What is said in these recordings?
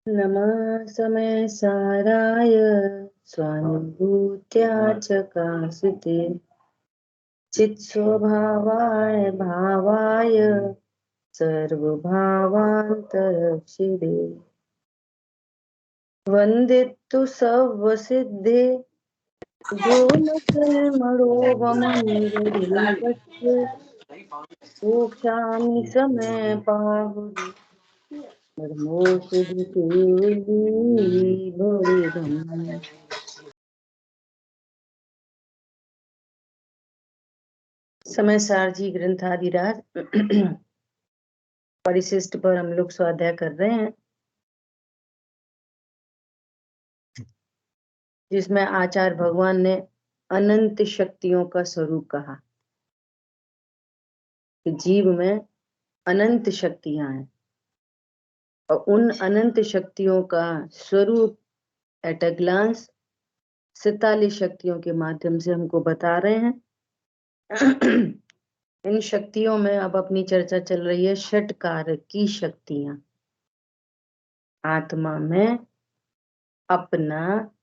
नमः समय साराय स्वानुभूत्या च कासिते चित्स्वभावाय भावाय सर्वभावान्तरक्षिते वन्दितु सर्वसिद्धे जो न जन्मरोगमनिरपच्य मोक्षामि समय पाहुः धर्मोषधि केवली भवेदम्। समय सारजी ग्रंथादिराज परिशिष्ट पर हम लोग स्वाध्याय कर रहे हैं, जिसमें आचार्य भगवान ने अनंत शक्तियों का स्वरूप कहा कि जीव में अनंत शक्तियां हैं और उन अनंत शक्तियों का स्वरूप एट अ ग्लांस 47 शक्तियों के माध्यम से हमको बता रहे हैं। इन शक्तियों में अब अपनी चर्चा चल रही है षटकारक की शक्तियां। आत्मा में अपना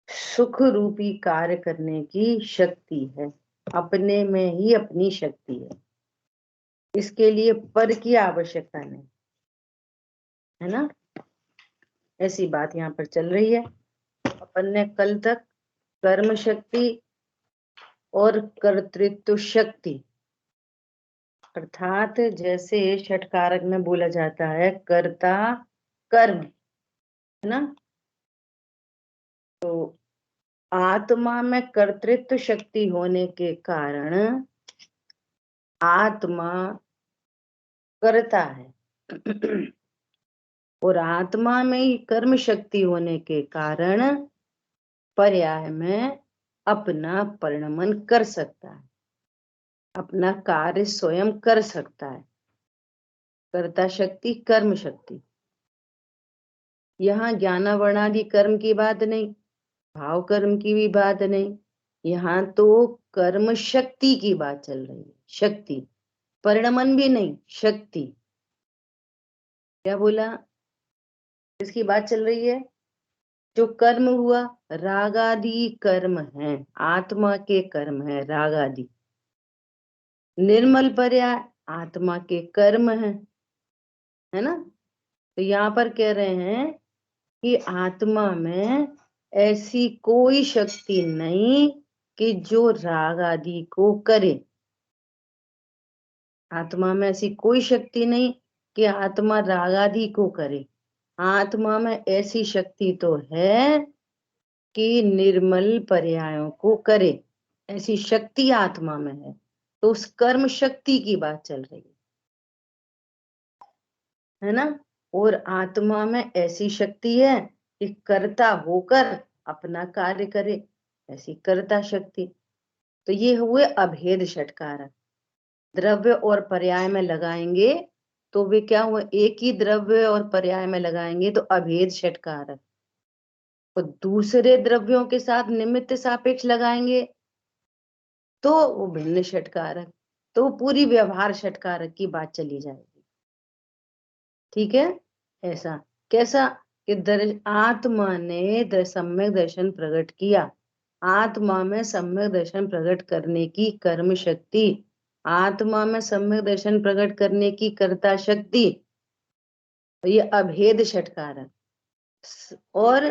सुख रूपी कार्य करने की शक्ति है, अपने में ही अपनी शक्ति है, इसके लिए पर की आवश्यकता नहीं है ना। ऐसी बात यहाँ पर चल रही है। अपन ने कल तक कर्म शक्ति और कर्तृत्व शक्ति अर्थात जैसे षटकारक में बोला जाता है कर्ता कर्म, है ना। तो आत्मा में कर्तृत्व शक्ति होने के कारण आत्मा करता है और आत्मा में ही कर्म शक्ति होने के कारण पर्याय में अपना परिणमन कर सकता है, अपना कार्य स्वयं कर सकता है। कर्ता शक्ति कर्म शक्ति, यहाँ ज्ञानावर्णादि कर्म की बात नहीं, भाव कर्म की भी बात नहीं, यहाँ तो कर्म शक्ति की बात चल रही है। शक्ति, परिणमन भी नहीं, शक्ति। क्या बोला? इसकी बात चल रही है। जो कर्म हुआ रागादि कर्म है, आत्मा के कर्म है रागादि। निर्मल पर्याय आत्मा के कर्म है ना। तो यहाँ पर कह रहे हैं कि आत्मा में ऐसी कोई शक्ति नहीं कि जो राग आदि को करे। आत्मा में ऐसी कोई शक्ति नहीं कि आत्मा राग आदि को करे। आत्मा में ऐसी शक्ति तो है कि निर्मल पर्यायों को करे, ऐसी शक्ति आत्मा में है। तो उस कर्म शक्ति की बात चल रही है ना। और आत्मा में ऐसी शक्ति है कि कर्ता होकर अपना कार्य करे, ऐसी कर्ता शक्ति। तो ये हुए अभेद षटकारक। द्रव्य और पर्याय में लगाएंगे तो वे क्या हुए, एक ही द्रव्य और पर्याय में लगाएंगे तो अभेद षटकारक, और दूसरे द्रव्यों के साथ निमित्त सापेक्ष लगाएंगे तो वो भिन्न षटकारक। तो पूरी व्यवहार षटकारक की बात चली जाएगी। ठीक है। ऐसा कैसा कि आत्मा ने सम्यक दर्शन प्रकट किया। आत्मा में सम्यक दर्शन प्रकट करने की कर्म शक्ति, आत्मा में सम्यक दर्शन प्रकट करने की कर्ता शक्ति, ये अभेद षटकारक। और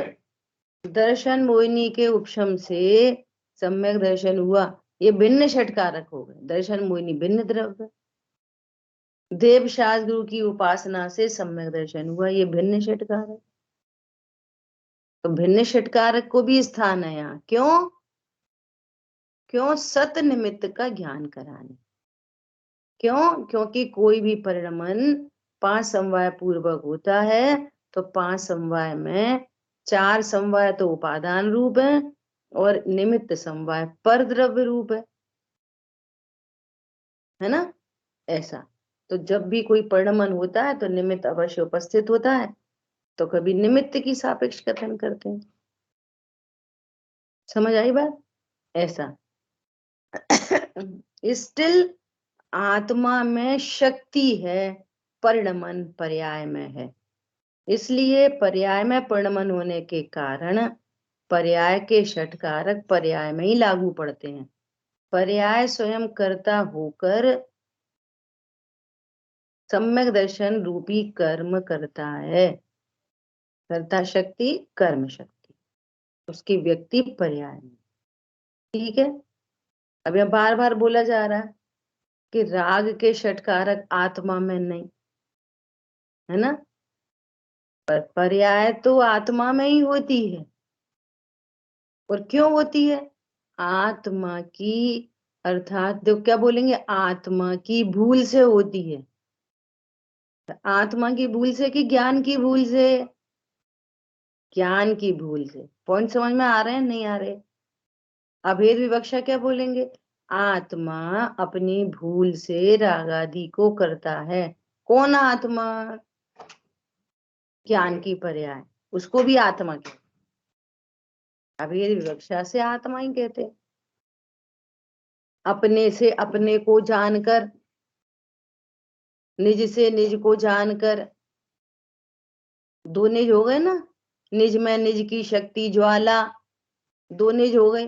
दर्शन मोहिनी के उपशम से सम्यक दर्शन हुआ, ये भिन्न षटकारक हो गए। दर्शन मोहिनी भिन्न द्रव्य। देव शास्त्र गुरु की उपासना से सम्यक दर्शन हुआ, ये भिन्न षटकारक। तो भिन्न षटकारक को भी स्थान है यहाँ। क्यों? क्यों? सत निमित्त का ज्ञान कराने। क्यों? क्योंकि कोई भी परिणमन 5 समवाय पूर्वक होता है तो 5 समवाय में 4 समवाय तो उपादान रूप है और निमित्त समवाय पर द्रव्य रूप है ना। ऐसा तो जब भी कोई परिणमन होता है तो निमित्त अवश्य उपस्थित होता है, तो कभी निमित्त की सापेक्ष कथन करते हैं। समझ आई बात? ऐसा स्टिल आत्मा में शक्ति है, परिणमन पर्याय में है। इसलिए पर्याय में पूर्णमन होने के कारण पर्याय के षटकारक पर्याय में ही लागू पड़ते हैं। पर्याय स्वयं कर्ता होकर सम्यक दर्शन रूपी कर्म करता है। कर्ता शक्ति कर्म शक्ति, उसकी व्यक्ति पर्याय में। ठीक है। अब यह बार बार बोला जा रहा है कि राग के षटकारक आत्मा में नहीं, है ना, पर पर्याय तो आत्मा में ही होती है। और क्यों होती है? आत्मा की, अर्थात तो क्या बोलेंगे, आत्मा की भूल से होती है। आत्मा की भूल से कि ज्ञान की भूल से? ज्ञान की भूल से। पॉइंट समझ में आ रहे हैं, नहीं आ रहे? अभेद विवक्षा क्या बोलेंगे? आत्मा अपनी भूल से राग आदि को करता है। कौन आत्मा? ज्ञान की पर्याय, उसको भी आत्मा कहते, अभेद विवक्षा से आत्मा ही कहते। अपने से अपने को जानकर, निज से निज को जानकर, दो निज हो गए ना, निज में निज की शक्ति ज्वाला, दो निज हो गए।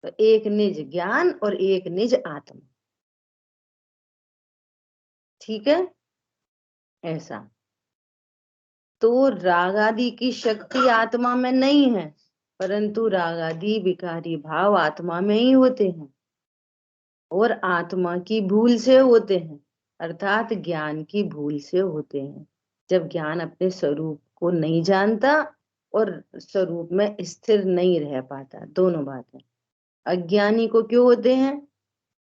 तो एक निज ज्ञान और एक निज आत्मा। ठीक है, ऐसा। तो राग आदि की शक्ति आत्मा में नहीं है, परंतु राग आदि विकारी भाव आत्मा में ही होते हैं और आत्मा की भूल से होते हैं, अर्थात ज्ञान की भूल से होते हैं। जब ज्ञान अपने स्वरूप को नहीं जानता और स्वरूप में स्थिर नहीं रह पाता, दोनों बातें। अज्ञानी को क्यों होते हैं?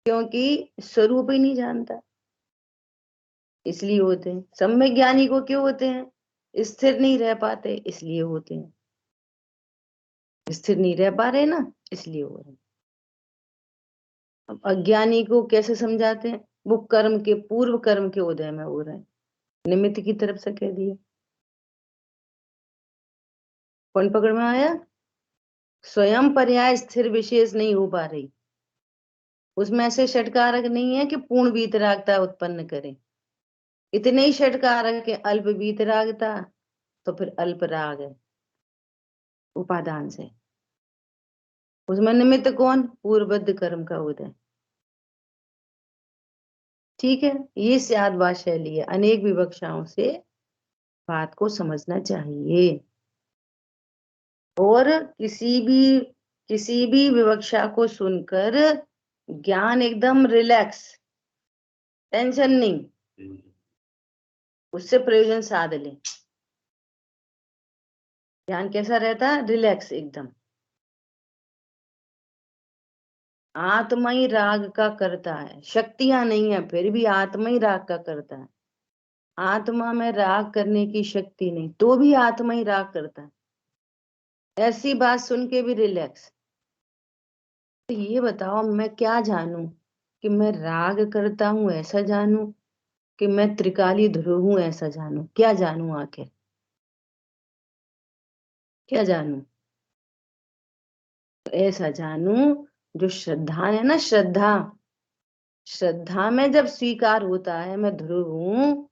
क्योंकि स्वरूप ही नहीं जानता, इसलिए होते हैं। सम्यक ज्ञानी को क्यों होते हैं? स्थिर नहीं रह पाते, इसलिए होते हैं। स्थिर नहीं रह पा रहे ना, इसलिए हो रहे हैं। अब अज्ञानी को कैसे समझाते हैं? वो कर्म के, पूर्व कर्म के उदय में हो रहे हैं, निमित्त की तरफ से कह दिए। कौन पकड़ में आया? स्वयं पर्याय स्थिर विशेष नहीं हो पा रही, उसमें ऐसे षटकारक नहीं है कि पूर्ण वीतरागता उत्पन्न करे। इतने ही षटकारक के अल्प वीतरागता, तो फिर अल्प राग है उपादान से। उसमें निमित्त कौन? पूर्वबद्ध कर्म का उदय। ठीक है, ये स्याद बात शैली है, अनेक विवक्षाओं से बात को समझना चाहिए। और किसी भी विवक्षा को सुनकर ज्ञान एकदम रिलैक्स, टेंशन नहीं, उससे प्रयोजन साध ले। ज्ञान कैसा रहता है? रिलैक्स एकदम। आत्मा ही राग का करता है, शक्तियां नहीं है, फिर भी आत्मा ही राग का करता है। आत्मा में राग करने की शक्ति नहीं, तो भी आत्मा ही राग करता है। ऐसी बात सुन के भी रिलैक्स। तो ये बताओ, मैं क्या जानूं? कि मैं राग करता हूं ऐसा जानूं, कि मैं त्रिकाली ध्रुव हूं ऐसा जानूं? क्या जानूं आखिर? क्या जानूं? तो ऐसा जानूं जो श्रद्धा है ना, श्रद्धा, श्रद्धा में जब स्वीकार होता है मैं ध्रुव हूं,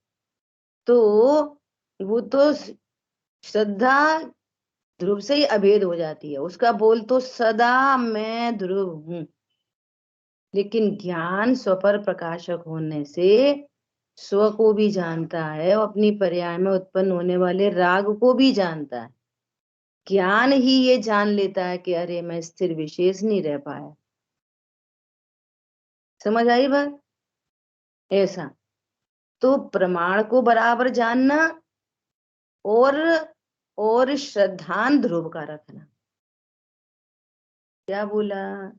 तो वो तो श्रद्धा ध्रुव से ही अभेद हो जाती है। उसका बोल तो सदा मैं ध्रुव हूं। लेकिन ज्ञान स्वपर प्रकाशक होने से स्व को भी जानता है और अपनी पर्याय में उत्पन्न होने वाले राग को भी जानता है। ज्ञान ही ये जान लेता है कि अरे मैं स्थिर विशेष नहीं रह पाया। समझ आई बात? ऐसा। तो प्रमाण को बराबर जानना और श्रद्धान ध्रुव का रखना। क्या बोला?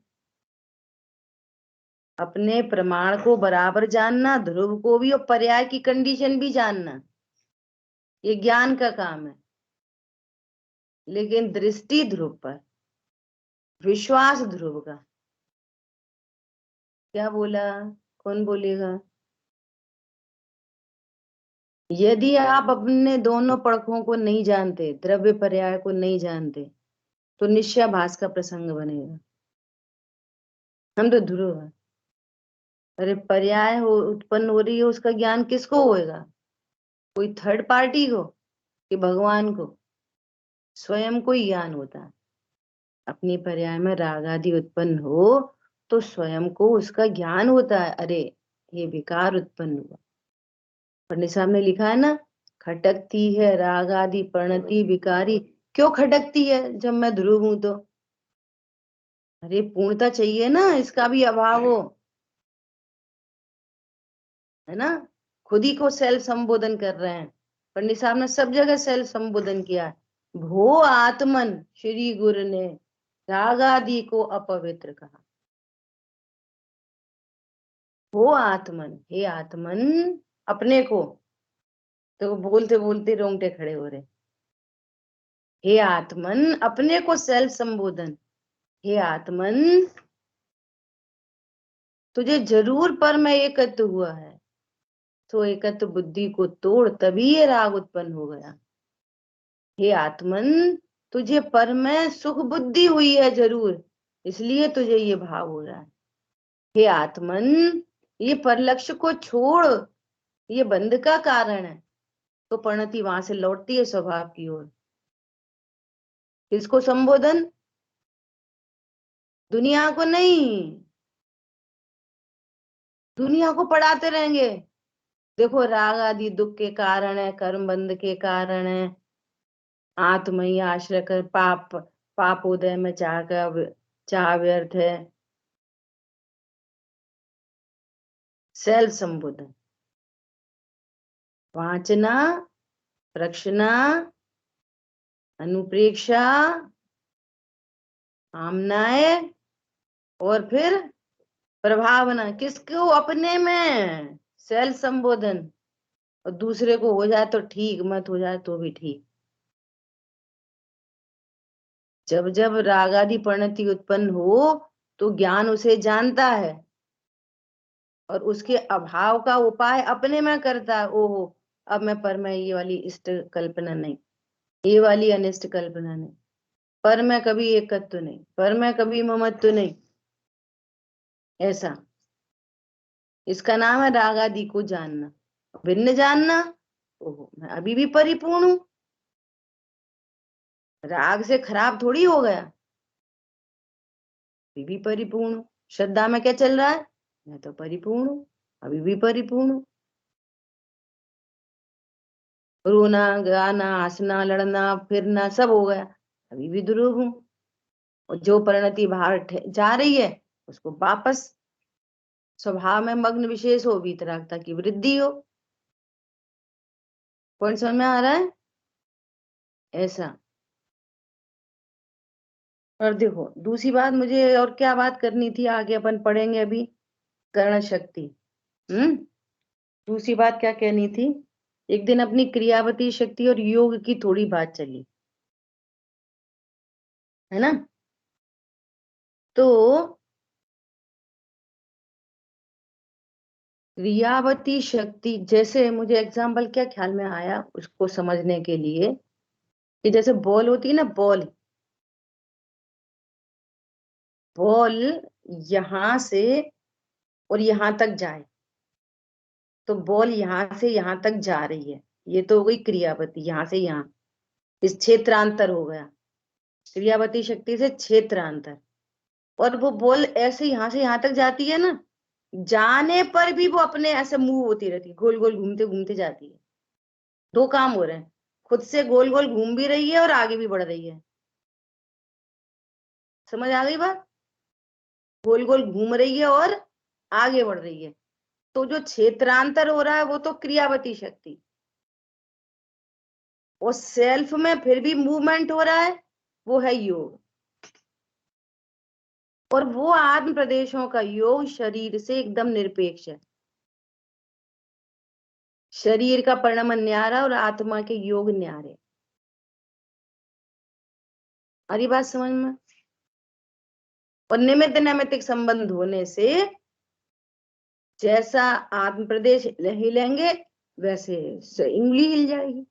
अपने प्रमाण को बराबर जानना, ध्रुव को भी, और पर्याय की कंडीशन भी जानना, ये ज्ञान का काम है। लेकिन दृष्टि ध्रुव पर, विश्वास ध्रुव का। क्या बोला? कौन बोलेगा? यदि आप अपने दोनों पक्षों को नहीं जानते, द्रव्य पर्याय को नहीं जानते, तो निश्चयाभास का प्रसंग बनेगा। हम तो ध्रुव है। अरे पर्याय हो उत्पन्न हो रही है, उसका ज्ञान किसको होएगा? कोई थर्ड पार्टी को? कि भगवान को स्वयं को ही ज्ञान होता है। अपनी पर्याय में राग आदि उत्पन्न हो तो स्वयं को उसका ज्ञान होता है। अरे ये विकार उत्पन्न हुआ। पंडित साहब ने लिखा है ना, खटकती है राग आदि प्रणति विकारी। क्यों खटकती है जब मैं ध्रुव हूं तो? अरे पूर्णता चाहिए ना, इसका भी अभाव हो, है ना। खुद ही को सेल्फ संबोधन कर रहे हैं। पंडित साहब ने सब जगह सेल्फ संबोधन किया है। भो आत्मन श्री गुरु ने राग आदि को अपवित्र कहा। वो आत्मन, हे आत्मन, अपने को। तो बोलते बोलते रोंगटे खड़े हो रहे। हे आत्मन, अपने को सेल्फ संबोधन। हे आत्मन, तुझे जरूर पर में एकत्व हुआ है, तो एकत्व बुद्धि को तोड़, तभी ये राग उत्पन्न हो गया। हे आत्मन, तुझे पर में सुख बुद्धि हुई है जरूर, इसलिए तुझे ये भाव हो रहा है। हे आत्मन, ये परलक्ष्य को छोड़, ये बंध का कारण है। तो परिणति वहां से लौटती है स्वभाव की ओर। किसको संबोधन? दुनिया को नहीं। दुनिया को पढ़ाते रहेंगे, देखो राग आदि दुख के कारण है, कर्म बंध के कारण है, आत्म ही आश्रय कर, पाप पाप उदय में चाह व्यर्थ है। सेल्फ संबोधन, वाचना, प्रक्षना, अनुप्रेक्षा, आमनाएं, और फिर प्रभावना। किसको? अपने में सेल्फ संबोधन। और दूसरे को हो जाए तो ठीक, मत हो जाए तो भी ठीक। जब जब राग आदि परिणति उत्पन्न हो तो ज्ञान उसे जानता है और उसके अभाव का उपाय अपने में करता है। ओहो, अब मैं पर मैं ये वाली इष्ट कल्पना नहीं, ये वाली अनिष्ट कल्पना नहीं, पर मैं कभी एकत्व नहीं, पर मैं कभी ममत्व नहीं। ऐसा, इसका नाम है राग आदि को जानना, भिन्न जानना। ओहो, मैं अभी भी परिपूर्ण हूं, राग से खराब थोड़ी हो गया, अभी भी परिपूर्ण हूं। श्रद्धा में क्या चल रहा है? मैं तो परिपूर्ण हूं, अभी भी परिपूर्ण हूं। रोना गाना हंसना लड़ना फिरना सब हो गया, अभी भी ध्रुव हूं। और जो परिणति बाहर जा रही है उसको वापस स्वभाव में मग्न विशेष हो, वीतरागता की वृद्धि हो। कौन समझ में आ रहा है? ऐसा। और देखो दूसरी बात, मुझे और क्या बात करनी थी, आगे अपन पढ़ेंगे अभी। कर्ण शक्ति। हम्म। दूसरी बात क्या कहनी थी? एक दिन अपनी क्रियावती शक्ति और योग की थोड़ी बात चली, है ना। तो क्रियावती शक्ति, जैसे मुझे एग्जाम्पल क्या ख्याल में आया उसको समझने के लिए, कि जैसे बॉल होती है ना, बॉल, बॉल यहां से और यहां तक जाए, तो बॉल यहां से यहां तक जा रही है, ये तो हो गई क्रियावती। यहां से यहां, इस क्षेत्रांतर हो गया क्रियावती शक्ति से क्षेत्रांतर। और वो बॉल ऐसे यहां से यहां तक जाती है ना, जाने पर भी वो अपने ऐसे मूव होती रहती है, गोल गोल घूमते घूमते जाती है। दो काम हो रहे हैं, खुद से गोल गोल घूम भी रही है और आगे भी बढ़ रही है। समझ आ गई बात? गोल गोल घूम रही है और आगे बढ़ रही है। तो जो क्षेत्रांतर हो रहा है वो तो क्रियावती शक्ति, और सेल्फ में फिर भी मूवमेंट हो रहा है, वो है योग। और वो आत्म प्रदेशों का योग शरीर से एकदम निरपेक्ष है। शरीर का परिणाम न्यारा और आत्मा के योग न्यारे। अरे बात समझ में? और निमित्त नैमित्तिक संबंध होने से जैसा आत्म प्रदेश हिलेंगे वैसे उंगली हिल जाएगी।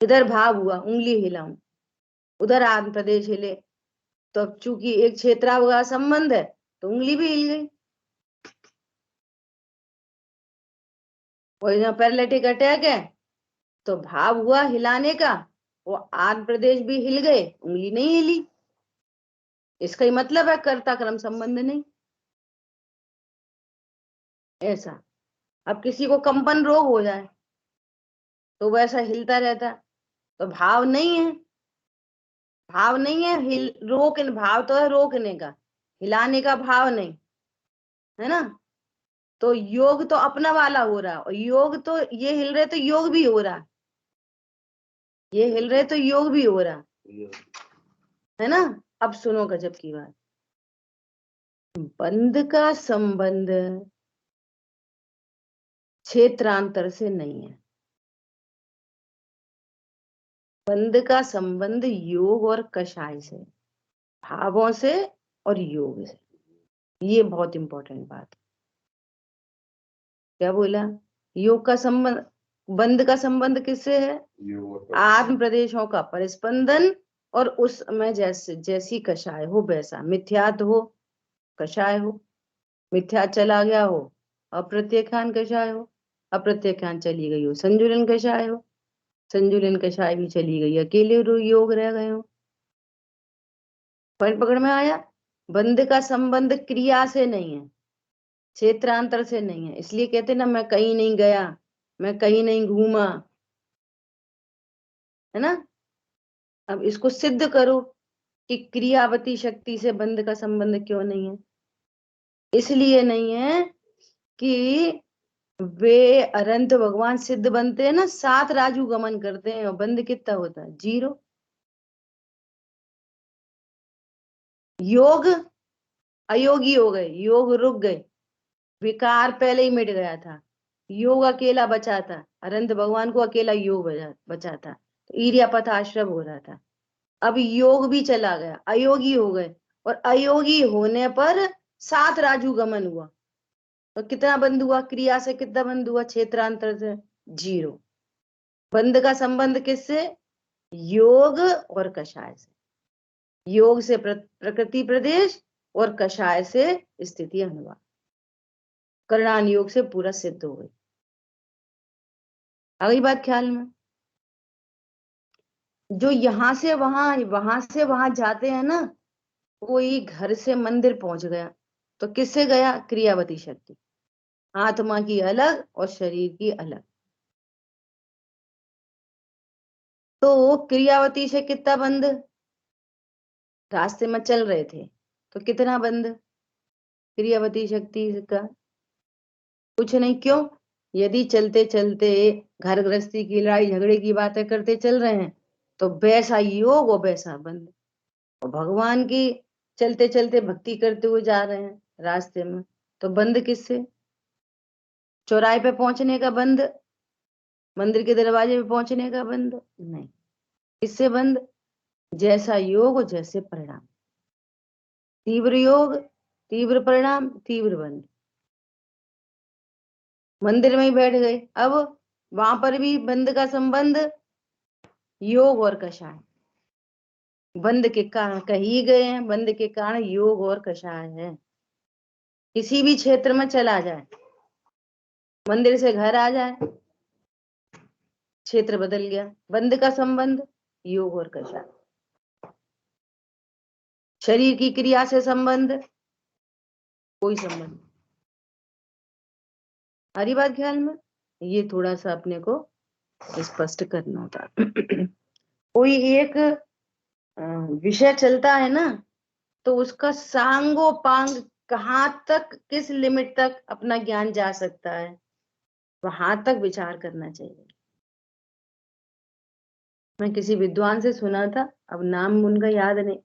इधर भाव हुआ, उंगली हिलाऊं, उधर आत्म प्रदेश हिले, तो अब चूंकि एक क्षेत्रावगाह संबंध है तो उंगली भी हिल गई। और यहाँ पैरालिटिक अटैक है तो भाव हुआ हिलाने का, वो आद प्रदेश भी हिल गए, उंगली नहीं हिली। इसका ही मतलब है कर्ता कर्म संबंध नहीं। ऐसा। अब किसी को कंपन रोग हो जाए तो वैसा हिलता रहता, तो भाव नहीं है। भाव नहीं है, भाव तो है रोकने का, हिलाने का भाव नहीं है ना। तो योग तो अपना वाला हो रहा, और योग तो ये हिल रहे तो योग भी हो रहा, ये हिल रहे तो योग भी हो रहा है ना। अब सुनो गजब की बात, बंध का संबंध क्षेत्रांतर से नहीं है। बंध का संबंध योग और कषाय से, भावों से और योग से। ये बहुत इंपॉर्टेंट बात है। क्या बोला? योग का संबंध, बंध का संबंध किससे है? आत्म प्रदेशों का परिस्पंदन, और उस समय जैसे जैसी कषाय हो वैसा, मिथ्यात हो कषाय हो, मिथ्या चला गया हो अप्रत्यक्षान कषाय हो, अप्रत्यक्षान चली गई हो संजुलन कषाय हो, संजुलन कषाय भी चली गई, अकेले योग रह गए हो। पॉइंट पकड़ में आया? बंध का संबंध क्रिया से नहीं है, क्षेत्रांतर से नहीं है। इसलिए कहते ना, मैं कहीं नहीं गया, मैं कहीं नहीं घूमा, है ना। अब इसको सिद्ध करो कि क्रियावती शक्ति से बंध का संबंध क्यों नहीं है। इसलिए नहीं है कि वे अनंत भगवान सिद्ध बनते हैं ना, 7 राजू गमन करते हैं, और बंध कितना होता है? 0। योग अयोगी हो गए, योग रुक गए, विकार पहले ही मिट गया था, योग अकेला बचा था, अनंत भगवान को अकेला योग बचा था, तो ईर्यापथ आश्रम हो रहा था। अब योग भी चला गया, अयोगी हो गए, और अयोगी होने पर 7 राजू गमन हुआ, तो कितना बंद हुआ? क्रिया से कितना बंद हुआ? क्षेत्रांतर से 0। बंध का संबंध किससे? योग और कषाय से। योग से प्रकृति प्रदेश, और कषाय से स्थिति अनुवाद। करणान योग से पूरा सिद्ध हो गई। आ गई बात ख्याल में? जो यहां से वहां जाते हैं ना, कोई घर से मंदिर पहुंच गया, तो किससे गया? क्रियावती शक्ति। आत्मा की अलग और शरीर की अलग। तो क्रियावती से कितना बंद? रास्ते में चल रहे थे तो कितना बंद क्रियावती शक्ति का? कुछ नहीं। क्यों? यदि चलते चलते घर गृहस्थी की लड़ाई झगड़े की बातें करते चल रहे हैं, तो वैसा योग और वैसा बंद। और भगवान की चलते चलते भक्ति करते हुए जा रहे हैं रास्ते में, तो बंद किससे? चौराहे पे पहुंचने का बंद, मंदिर के दरवाजे पे पहुंचने का बंद नहीं। किससे बंद? जैसा योग और जैसे परिणाम। तीव्र योग, तीव्र परिणाम, तीव्र बंद। मंदिर में ही बैठ गए, अब वहां पर भी बंद का संबंध योग और कषाय। बंद के कारण कही गए हैं, बंद के कारण योग और कषाय है। किसी भी क्षेत्र में चला जाए, मंदिर से घर आ जाए, क्षेत्र बदल गया। बंद का संबंध योग और कषाय। शरीर की क्रिया से संबंध, कोई संबंध। हरी बात ख्याल में? ये थोड़ा सा अपने को स्पष्ट करना होता। कोई एक विषय चलता है ना, तो उसका सांगो पांग कहाँ तक, किस लिमिट तक अपना ज्ञान जा सकता है, वहां तक विचार करना चाहिए। मैं किसी विद्वान से सुना था, अब नाम उनका याद नहीं,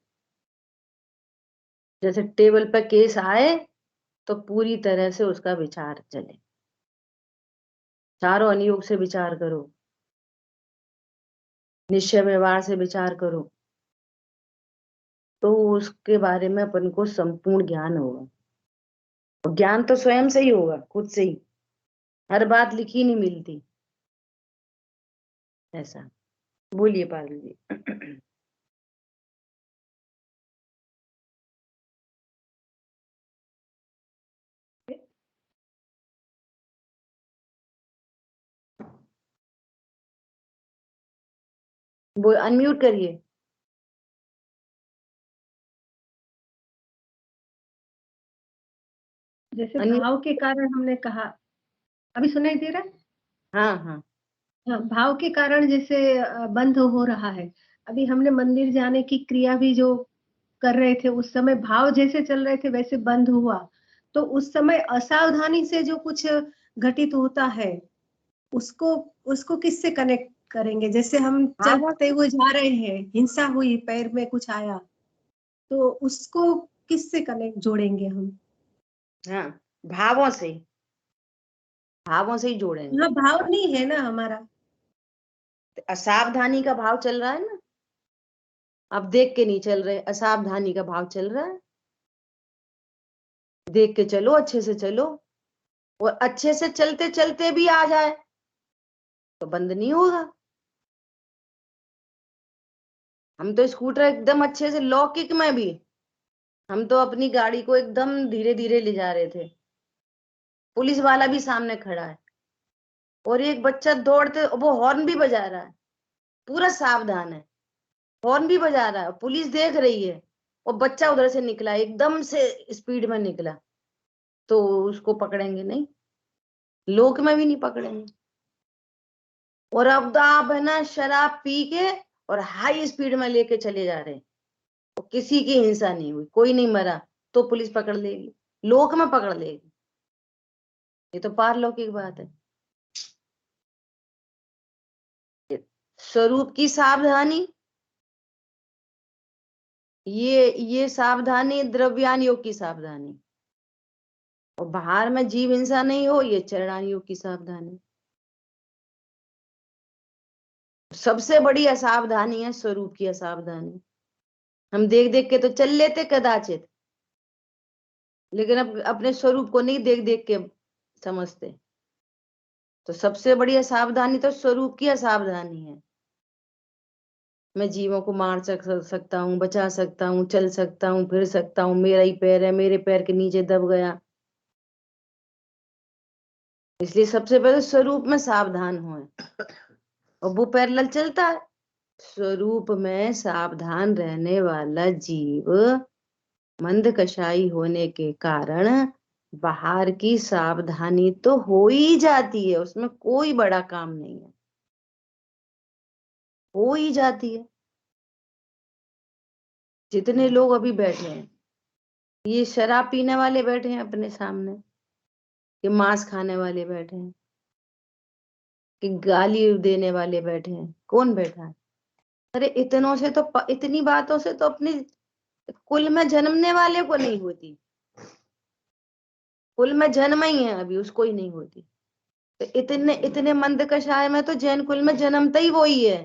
जैसे टेबल पर केस आए तो पूरी तरह से उसका विचार चले, चारों अनुयोग से विचार करो, निश्चय व्यवहार से विचार करो, तो उसके बारे में अपन को संपूर्ण ज्ञान होगा। और ज्ञान तो स्वयं से ही होगा, खुद से ही। हर बात लिखी नहीं मिलती। ऐसा। बोलिए पारुल जी। वो अनम्यूट करिए। जैसे भाव के कारण हमने कहा, अभी सुनाई दे रहा है? हाँ हाँ हाँ, भाव के कारण जैसे बंद हो रहा है। अभी हमने मंदिर जाने की क्रिया भी जो कर रहे थे, उस समय भाव जैसे चल रहे थे वैसे बंद हुआ, तो उस समय असावधानी से जो कुछ घटित होता है, उसको उसको किससे कनेक्ट करेंगे? जैसे हम भावों चलते हुए जा रहे हैं, हिंसा हुई, पैर में कुछ आया, तो उसको किससे कनेक्ट जोड़ेंगे हम? हाँ, भावों से ही जोड़ेंगे। यहाँ भाव नहीं है ना हमारा। असावधानी का भाव चल रहा है ना, आप देख के नहीं चल रहे, असावधानी का भाव चल रहा है। देख के चलो, अच्छे से चलो, और अच्छे से चलते चलते भी आ जाए तो बंद नहीं होगा। हम तो स्कूटर एकदम अच्छे से लौकिक में भी, हम तो अपनी गाड़ी को एकदम धीरे धीरे ले जा रहे थे, पुलिस वाला भी सामने खड़ा है और एक बच्चा दौड़ते, वो हॉर्न भी बजा रहा है, पूरा सावधान है, हॉर्न भी बजा रहा है, पुलिस देख रही है, और बच्चा उधर से निकला, एकदम से स्पीड में निकला, तो उसको पकड़ेंगे नहीं, लोक में भी नहीं पकड़ेंगे। और अब तो आप है ना शराब पी के और हाई स्पीड में लेके चले जा रहे हैं, और किसी की हिंसा नहीं हुई, कोई नहीं मरा, तो पुलिस पकड़ लेगी, लोक में पकड़ लेगी। ये तो पारलौकिक बात है। स्वरूप की सावधानी, ये सावधानी द्रव्यान योग की सावधानी, और बाहर में जीव हिंसा नहीं हो, ये चरणान योग की सावधानी। सबसे बड़ी असावधानी है स्वरूप की असावधानी। हम देख देख के तो चल लेते कदाचित, लेकिन अब अपने स्वरूप को नहीं देख देख के समझते। तो सबसे बड़ी असावधानी तो स्वरूप की असावधानी है। मैं जीवों को मार सकता हूँ, बचा सकता हूँ, चल सकता हूँ, फिर सकता हूँ, मेरा ही पैर है, मेरे पैर के नीचे दब गया, इसलिए सबसे पहले स्वरूप में सावधान हो, और वो पैरेलल चलता है। स्वरूप में सावधान रहने वाला जीव मंद कषाई होने के कारण बाहर की सावधानी तो हो ही जाती है, उसमें कोई बड़ा काम नहीं है, हो ही जाती है। जितने लोग अभी बैठे हैं, ये शराब पीने वाले बैठे हैं अपने सामने, कि मांस खाने वाले बैठे हैं, कि गाली देने वाले बैठे हैं, कौन बैठा है? अरे इतनों से तो, इतनी बातों से तो अपने कुल में जन्मने वाले को नहीं होती, कुल में जन्म ही है अभी, उसको ही नहीं होती। तो इतने इतने मंद कषाय में तो जैन कुल में जन्मता ही वो ही है,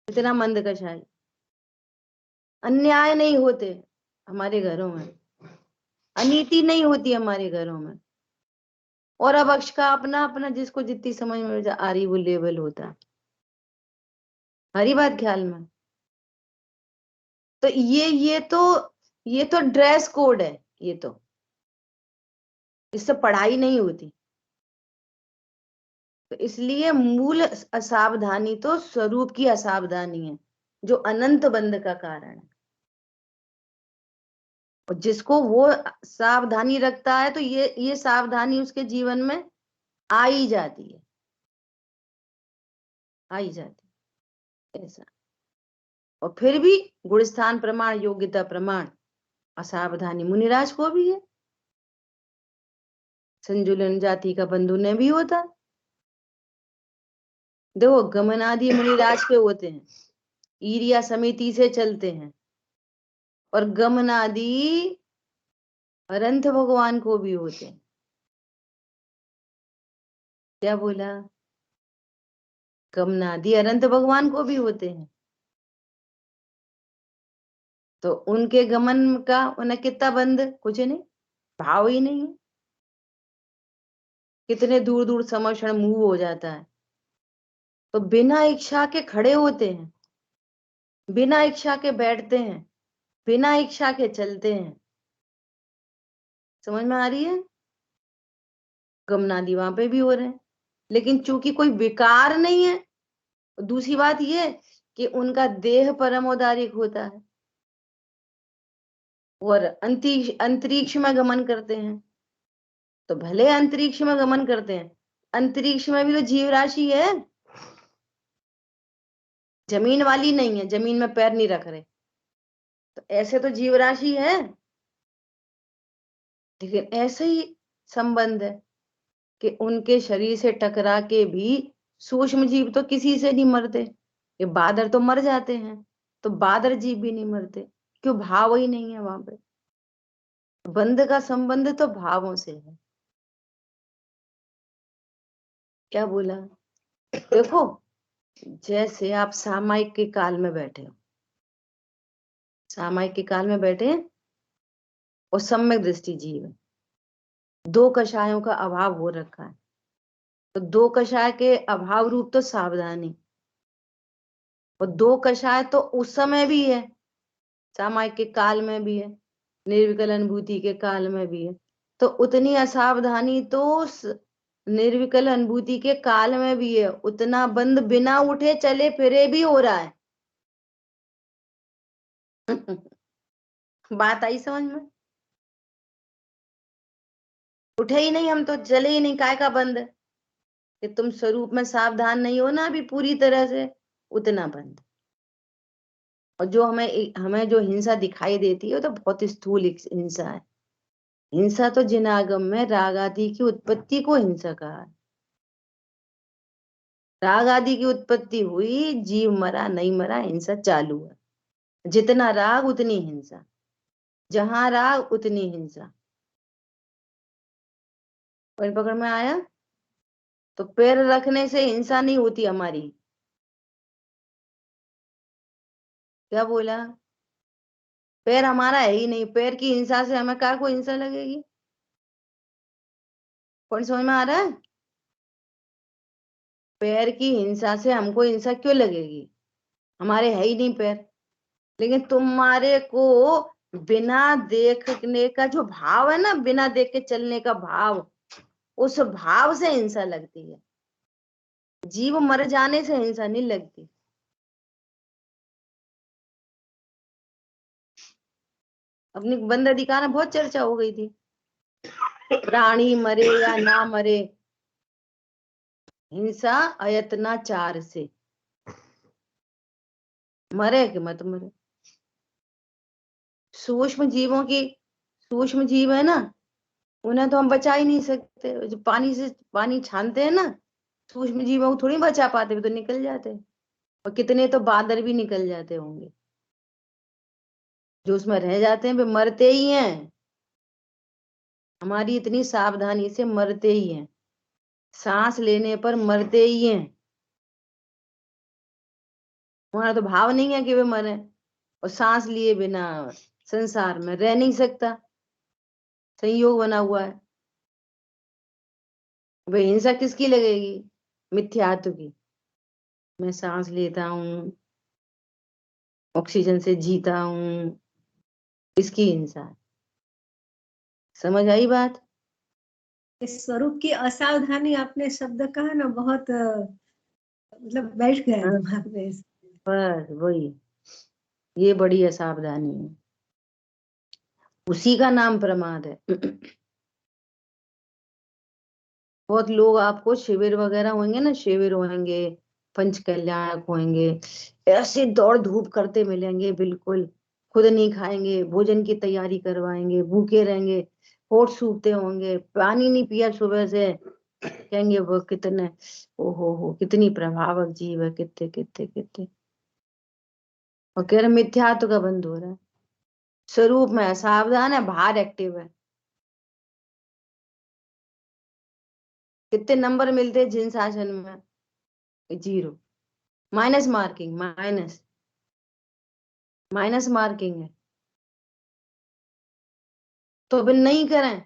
इतना मंद कषाय। अन्याय नहीं होते हमारे घरों में, अनीति नहीं होती हमारे घरों में, और अवक्ष का अपना अपना जिसको जितनी समझ में आ रही वो लेवल होता है। हरी बात ख्याल में। तो ये तो ड्रेस कोड है, ये तो, इससे पढ़ाई नहीं होती। तो इसलिए मूल असावधानी तो स्वरूप की असावधानी है, जो अनंत बंध का कारण है। और जिसको वो सावधानी रखता है, तो ये सावधानी उसके जीवन में आ ही जाती है, आ ही जाती है ऐसा। और फिर भी गुणस्थान प्रमाण, योग्यता प्रमाण, असावधानी मुनिराज को भी है, संजुलन जाति का बंधु ने भी होता है। देखो गमनादि मुनिराज पे होते हैं, ईरिया समिति से चलते हैं, और गमनादि अनंत भगवान को भी होते हैं। क्या बोला? गमनादि अनंत भगवान को भी होते हैं। तो उनके गमन का उन्हें कितना बंद, कुछ नहीं, भाव ही नहीं है। कितने दूर दूर समर्षण मूव हो जाता है, तो बिना इच्छा के खड़े होते हैं, बिना इच्छा के बैठते हैं, बिना इच्छा के चलते हैं। समझ में आ रही है? गमनादि वहां पे भी हो रहे हैं, लेकिन चूंकि कोई विकार नहीं है। दूसरी बात ये, कि उनका देह परम औदारिक होता है और अंतरिक्ष में गमन करते हैं। तो भले अंतरिक्ष में गमन करते हैं, अंतरिक्ष में भी तो जीव राशि है, जमीन वाली नहीं है, जमीन में पैर नहीं रख रहे, तो ऐसे तो जीव राशि है। लेकिन ऐसे ही संबंध है कि उनके शरीर से टकरा के भी सूक्ष्म जीव तो किसी से नहीं मरते। ये बादर तो मर जाते हैं, तो बादर जीव भी नहीं मरते, क्यों? भाव ही नहीं है वहां पे। बंध का संबंध तो भावों से है। क्या बोला? देखो, जैसे आप सामायिक के काल में बैठे हो, सामायिक के काल में बैठे हैं और सम्यक दृष्टि जीव है, दो कषायों का अभाव हो रखा है, तो दो कषाय के अभाव रूप तो सावधानी, और दो कषाय तो उस समय भी है, सामायिक के काल में भी है, निर्विकल अनुभूति के काल में भी है, तो उतनी असावधानी तो निर्विकल अनुभूति के काल में भी है, उतना बंद बिना उठे चले फिरे भी हो रहा है। बात आई समझ में? उठे ही नहीं हम तो चले ही नहीं, काय का बंद? कि तुम स्वरूप में सावधान नहीं हो ना अभी पूरी तरह से, उतना बंद। और जो हमें हमें जो हिंसा दिखाई देती है वो तो बहुत स्थूल हिंसा है। हिंसा तो जिनागम में राग आदि की उत्पत्ति को हिंसा कहा है। राग आदि की उत्पत्ति हुई, जीव मरा नहीं मरा, हिंसा चालू है। जितना राग उतनी हिंसा, जहां राग उतनी हिंसा। और पकड़ में आया? तो पैर रखने से हिंसा नहीं होती हमारी। क्या बोला? पैर हमारा है ही नहीं, पैर की हिंसा से हमें क्या को हिंसा लगेगी? कौन समझ में आ रहा है? पैर की हिंसा से हमको हिंसा क्यों लगेगी? हमारे है ही नहीं पैर। लेकिन तुम्हारे को बिना देखने का जो भाव है ना, बिना देख के चलने का भाव, उस भाव से हिंसा लगती है। जीव मर जाने से हिंसा नहीं लगती। अपनी बंद अधिकार में बहुत चर्चा हो गई थी, प्राणी मरे या ना मरे, हिंसा अयत्नाचार से, मरे कि मत मरे। सूक्ष्म जीवों की, सूक्ष्म जीव है ना, उन्हें तो हम बचा ही नहीं सकते। जो पानी से पानी छानते हैं ना, सूक्ष्म जीवों को थोड़ी बचा पाते, वो तो निकल जाते हैं। और कितने तो बादर भी निकल जाते होंगे, जो उसमें रह जाते हैं वे मरते ही हैं। हमारी इतनी सावधानी से मरते ही हैं, सांस लेने पर मरते ही हैं। हमारा तो भाव नहीं है कि वे मरे, और सांस लिए बिना संसार में रह नहीं सकता, संयोग बना हुआ है। वे हिंसा किसकी लगेगी? मिथ्यात्व की। मैं सांस लेता हूँ, ऑक्सीजन से जीता हूँ, इसकी हिंसा है। समझ आई बात? इस स्वरूप की असावधानी आपने शब्द कहा ना, बहुत मतलब बैठ गया हाँ, दिमाग में। बस वही, ये बड़ी असावधानी है, उसी का नाम प्रमाद है। बहुत लोग आपको शिविर वगैरह होंगे ना, शिविर होंगे, पंच कल्याणक होंगे, ऐसे दौड़ धूप करते मिलेंगे, बिल्कुल खुद नहीं खाएंगे, भोजन की तैयारी करवाएंगे, भूखे रहेंगे, होठ सूखते होंगे, पानी नहीं पिया सुबह से, कहेंगे वो कितने, हो कितनी प्रभावक जीव है, कितने कितने कितने। और कह रहे मिथ्यात्व का बंध हो रहा है, स्वरूप में असावधान है, बाहर एक्टिव है। कितने नंबर मिलते हैं जिन शासन में? 0, minus marking, minus minus marking है। तो अब नहीं करें?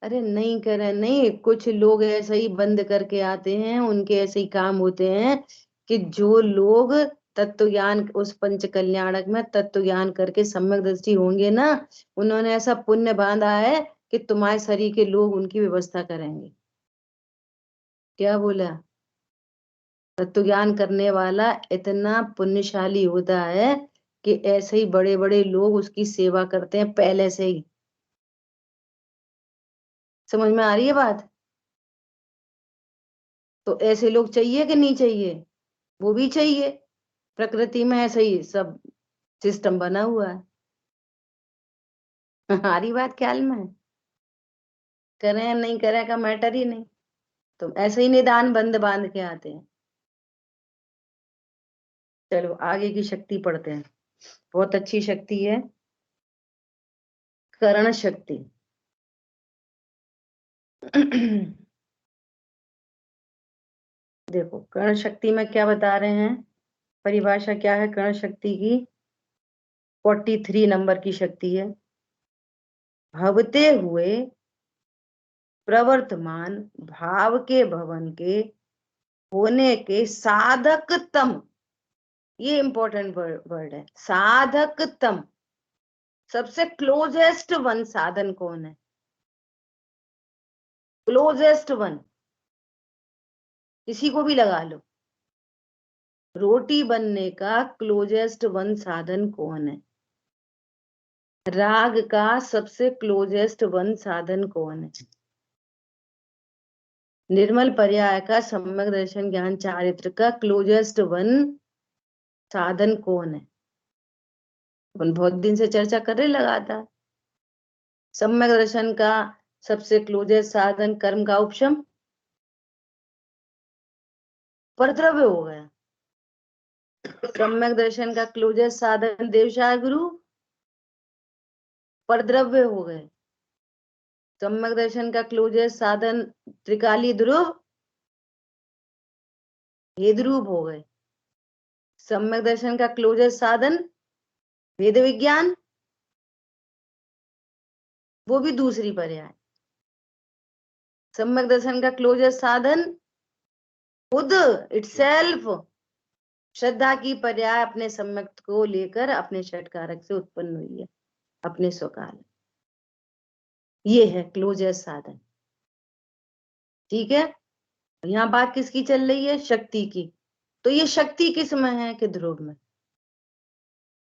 अरे नहीं करें नहीं, कुछ लोग ऐसे ही बंद करके आते हैं, उनके ऐसे ही काम होते हैं कि जो लोग तत्व ज्ञान, उस पंच कल्याणक में तत्व ज्ञान करके सम्यक दृष्टि होंगे ना, उन्होंने ऐसा पुण्य बांधा है कि तुम्हारे शरीर के लोग उनकी व्यवस्था करेंगे। क्या बोला? तत्व ज्ञान करने वाला इतना पुण्यशाली होता है कि ऐसे ही बड़े बड़े लोग उसकी सेवा करते हैं पहले से ही। समझ में आ रही है बात? तो ऐसे लोग चाहिए कि नहीं चाहिए? वो भी चाहिए। प्रकृति में ऐसे ही सब सिस्टम बना हुआ है। हमारी बात ख्याल में है? करें या नहीं करें का मैटर ही नहीं। तो ऐसे ही निदान बंद बांध के आते हैं। चलो आगे की शक्ति पढ़ते हैं। बहुत अच्छी शक्ति है, करण शक्ति। देखो कर्ण शक्ति में क्या बता रहे हैं, परिभाषा क्या है कर्ण शक्ति की। 43 नंबर की शक्ति है। भवते हुए प्रवर्तमान भाव के भवन के होने के साधकतम, ये इंपॉर्टेंट वर्ड है, साधकतम। सबसे क्लोजेस्ट वन साधन कौन है? क्लोजेस्ट वन, किसी को भी लगा लो। रोटी बनने का क्लोजेस्ट वन साधन कौन है? राग का सबसे क्लोजेस्ट वन साधन कौन है? निर्मल पर्याय का सम्यक दर्शन ज्ञान चारित्र का क्लोजेस्ट वन साधन कौन है? अपन बहुत दिन से चर्चा कर रहे लगातार। सम्यक दर्शन का सबसे क्लोजेस्ट साधन कर्म का उपशम, परद्रव्य हो गया। सम्यक दर्शन का क्लोजेस्ट साधन देवशाह गुरु, परद्रव्य हो गए। सम्यक दर्शन का क्लोजेस्ट साधन त्रिकाली ध्रुव, भेदरूप हो गए। सम्यक दर्शन का क्लोजेस्ट साधन वेद विज्ञान, वो भी दूसरी पर्याय। सम्यक दर्शन का क्लोजेस्ट साधन खुद इटसेल्फ, श्रद्धा की पर्याय अपने सम्यक को लेकर अपने षटकारक से उत्पन्न हुई है अपने स्वकाल। ये है क्लोजेस्ट साधन। ठीक है, यहाँ बात किसकी चल रही है? शक्ति की। तो ये शक्ति किस में है? कि ध्रुव में।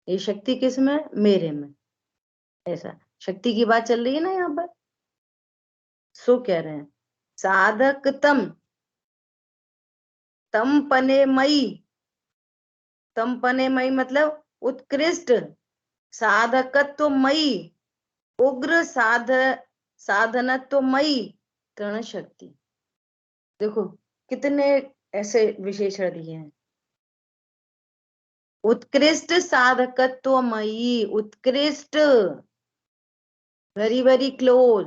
ये शक्ति किस में? मेरे में। ऐसा शक्ति की बात चल रही है ना यहाँ पर। सो कह रहे हैं साधकतम तम पने मई, तम पने मई मतलब उत्कृष्ट, साधकत्वमयी, उग्र साधनत्वमयी कर्ण शक्ति। देखो कितने ऐसे विशेषण दिए हैं। उत्कृष्ट साधकत्वमयी, उत्कृष्ट, वेरी वेरी क्लोज।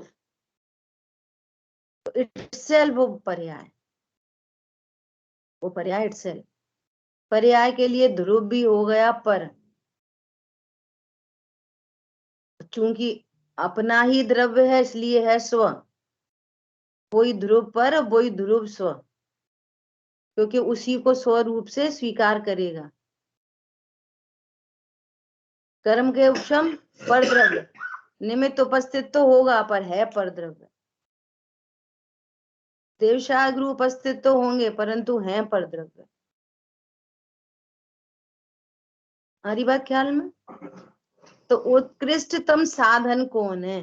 तो इटसेल्फ वो पर्याय, वो पर्याय इटसेल्फ। पर्याय के लिए ध्रुव भी हो गया पर, चूंकि अपना ही द्रव्य है इसलिए है स्व। वही ध्रुव पर, वही ध्रुव स्व, क्योंकि उसी को स्वरूप से स्वीकार करेगा। कर्म के उपशम पर द्रव्य, निमित्त उपस्थित तो होगा पर है पर द्रव्य। देवशाह गुरु उपस्थित तो होंगे परंतु हैं पर द्रव्य। हमारी बात ख्याल में? तो उत्कृष्टतम साधन कौन है?